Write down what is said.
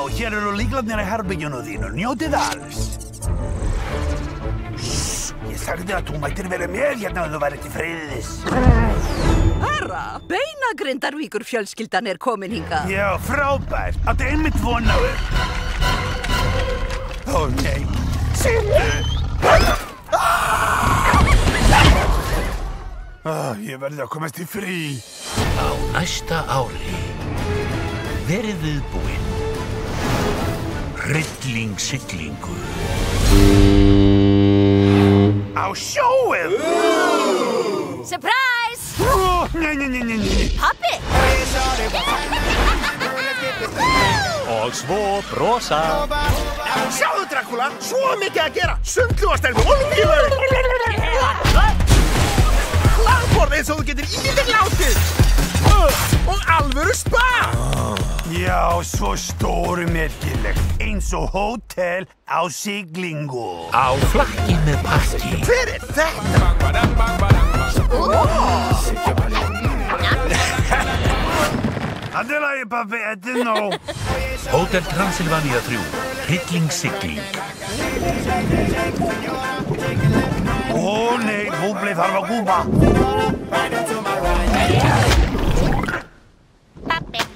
hér eru lyklarnir í herberginu þínu. Njótið alls. Ég sagði að þú mættir vera með hérna ef þú værir til friðis. Herra, Beinagrindarvíkur fjölskyldan er komin hingað. Já, frábært. Áttu einmitt von á þér. Ó, nei. Sittu! Ég verði að komast í frí. Á næsta ári verið viðbúin hryllingssiglingu Á sjóið! Surprise! Nei. Pabbi! Og svo brosa. Sjáðu, Dracula, svo mikið að gera. Sundlugastærð með olíulaug. Hlaðborð eins og þú getur íðir látið. Og alvöru spa. Já, svo stórmerkilegt. Eins og hótel á siglingu. á flakki með partí. Hver er þetta? Allt í lagi, pabbi, þetta er nóg. Hótel Transylvania 3, hryllingssigling. Ó, nei, Búbli þarf að kúpa. Pabbi.